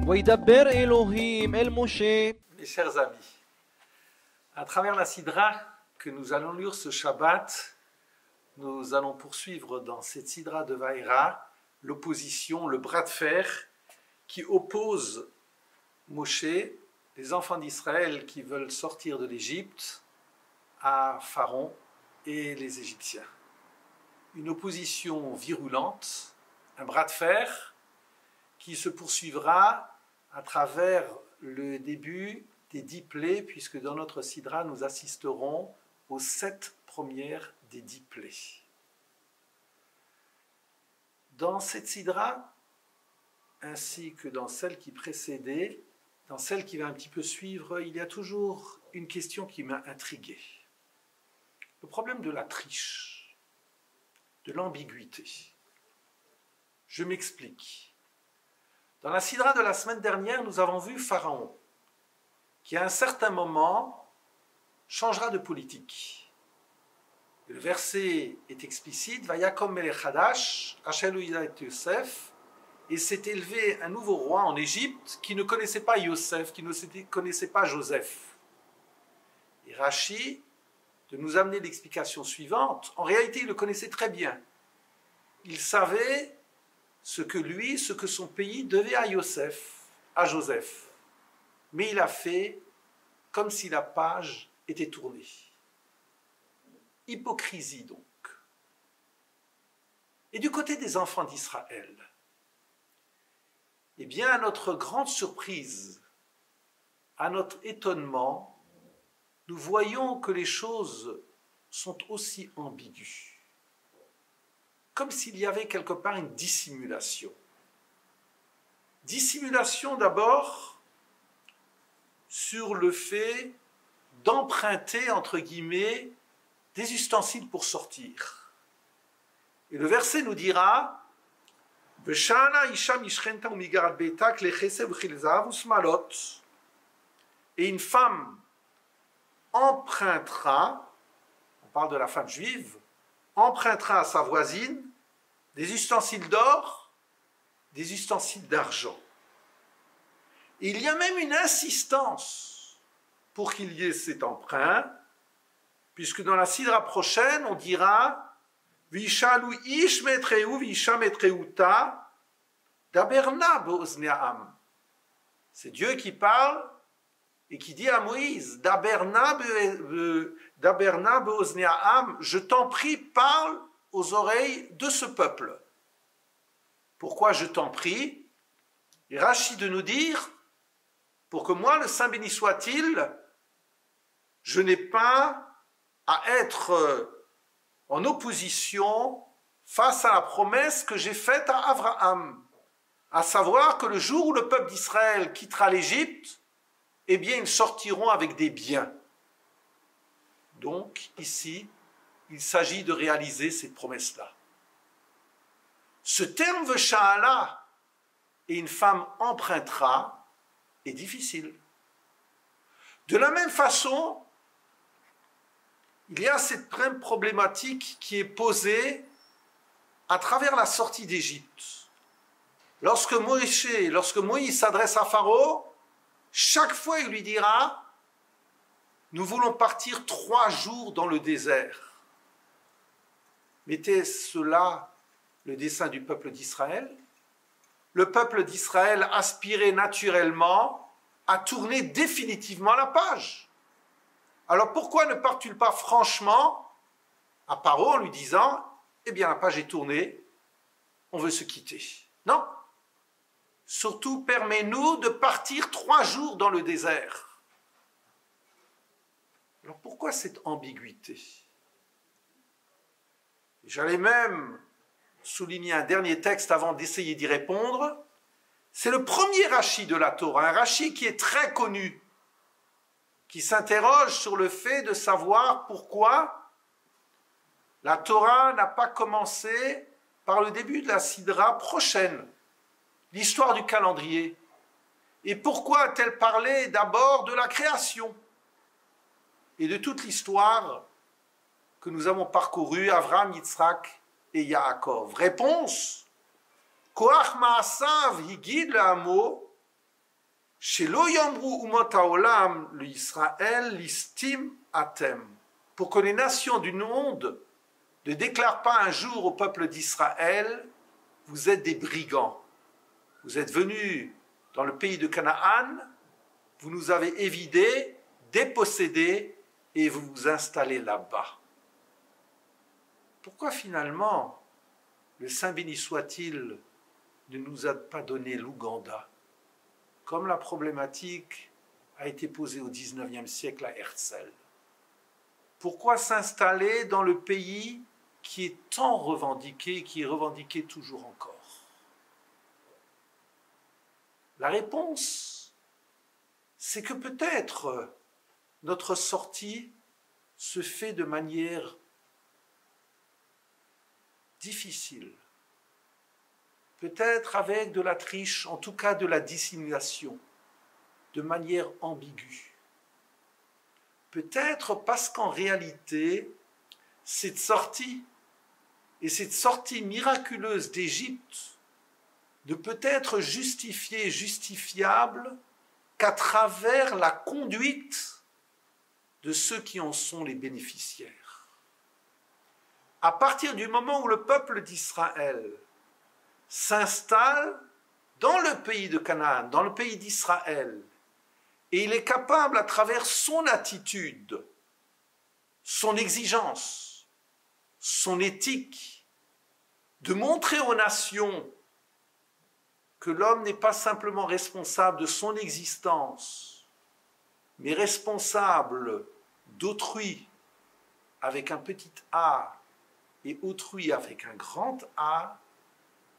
וידבר אלוהים אל משה. Mes chers amis, à travers la Sidra que nous allons lire ce Shabbat, nous allons poursuivre dans cette Sidra de Vaïra l'opposition, le bras de fer qui oppose Moshe, les enfants d'Israël qui veulent sortir de l'Égypte, à Pharaon et les Égyptiens. Une opposition virulente, un bras de fer qui se poursuivra à travers le début des 10 plaies, puisque dans notre Sidra, nous assisterons aux 7 premières des 10 plaies. Dans cette Sidra, ainsi que dans celle qui précédait, dans celle qui va un petit peu suivre, il y a toujours une question qui m'a intrigué. Le problème de la triche, de l'ambiguïté. Je m'explique. Dans la Sidra de la semaine dernière, nous avons vu Pharaon, qui à un certain moment changera de politique. Le verset est explicite, Vayakom melech hadash, Hashelu et Yosef, et s'est élevé un nouveau roi en Égypte qui ne connaissait pas Yosef, qui ne connaissait pas Joseph. Et Rashi, de nous amener l'explication suivante, en réalité il le connaissait très bien. Il savait ce que son pays devait à Yosef, à Joseph. Mais il a fait comme si la page était tournée. Hypocrisie donc. Et du côté des enfants d'Israël, eh bien, à notre grande surprise, à notre étonnement, nous voyons que les choses sont aussi ambiguës. Comme s'il y avait quelque part une dissimulation. Dissimulation d'abord sur le fait d'emprunter, entre guillemets, des ustensiles pour sortir. Et le verset nous dira et une femme empruntera, on parle de la femme juive, empruntera à sa voisine des ustensiles d'or, des ustensiles d'argent. Et il y a même une insistance pour qu'il y ait cet emprunt, puisque dans la sidra prochaine, on dira Vishalu ish metreu visha metreuta daberna beozneam. C'est Dieu qui parle et qui dit à Moïse Daberna beozneam, je t'en prie, parle aux oreilles de ce peuple. Pourquoi je t'en prie? Et Rashi de nous dire pour que moi, le Saint béni soit-il, je n'ai pas à être en opposition face à la promesse que j'ai faite à Abraham, à savoir que le jour où le peuple d'Israël quittera l'Égypte, eh bien, ils sortiront avec des biens. Donc, ici, il s'agit de réaliser cette promesse-là. Ce terme Vesha'ala et une femme empruntera est difficile. De la même façon, il y a cette même problématique qui est posée à travers la sortie d'Égypte. Lorsque Moïse s'adresse à Pharaon, chaque fois il lui dira « Nous voulons partir 3 jours dans le désert ». Mais était-ce cela le dessein du peuple d'Israël? Le peuple d'Israël aspirait naturellement à tourner définitivement la page. Alors pourquoi ne pars-tu pas franchement à Paro en lui disant « Eh bien la page est tournée, on veut se quitter ». Non. Surtout permets-nous de partir 3 jours dans le désert. Alors pourquoi cette ambiguïté? J'allais même souligner un dernier texte avant d'essayer d'y répondre. C'est le premier Rashi de la Torah, un Rashi qui est très connu, qui s'interroge sur le fait de savoir pourquoi la Torah n'a pas commencé par le début de la Sidra prochaine, l'histoire du calendrier. Et pourquoi a-t-elle parlé d'abord de la création et de toute l'histoire que nous avons parcourue, Avraham, Yitzhak et Yaakov? Réponse, Koach Ma'asav Higid le Hamo Chez Lo Yamru Umot Haolam, le Israël, l'istim atem. Pour que les nations du monde ne déclarent pas un jour au peuple d'Israël, vous êtes des brigands. Vous êtes venus dans le pays de Canaan, vous nous avez évidés, dépossédés, et vous vous installez là-bas. Pourquoi finalement, le Saint béni soit-il, ne nous a pas donné l'Ouganda, comme la problématique a été posée au XIXe siècle à Herzl? Pourquoi s'installer dans le pays qui est tant revendiqué, qui est revendiqué toujours encore? La réponse, c'est que peut-être notre sortie se fait de manière difficile, peut-être avec de la triche, en tout cas de la dissimulation, de manière ambiguë. Peut-être parce qu'en réalité, cette sortie, et cette sortie miraculeuse d'Égypte, ne peut être justifiée, justifiable qu'à travers la conduite de ceux qui en sont les bénéficiaires. À partir du moment où le peuple d'Israël s'installe dans le pays de Canaan, dans le pays d'Israël, et il est capable, à travers son attitude, son exigence, son éthique, de montrer aux nations que l'homme n'est pas simplement responsable de son existence, mais responsable d'autrui avec un petit a et autrui avec un grand A,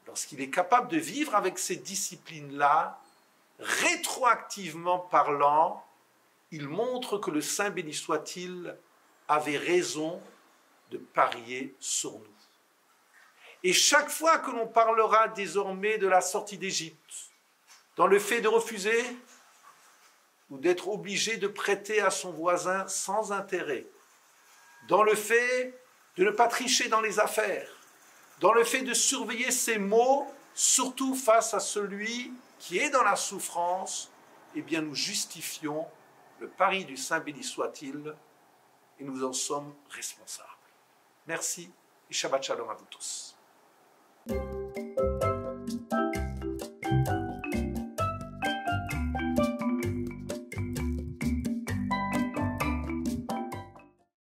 lorsqu'il est capable de vivre avec ces disciplines-là, rétroactivement parlant, il montre que le Saint béni soit-il avait raison de parier sur nous. Et chaque fois que l'on parlera désormais de la sortie d'Égypte, dans le fait de refuser ou d'être obligé de prêter à son voisin sans intérêt, dans le fait de ne pas tricher dans les affaires, dans le fait de surveiller ses mots, surtout face à celui qui est dans la souffrance, eh bien nous justifions le pari du Saint béni soit-il et nous en sommes responsables. Merci et Shabbat Shalom à vous tous.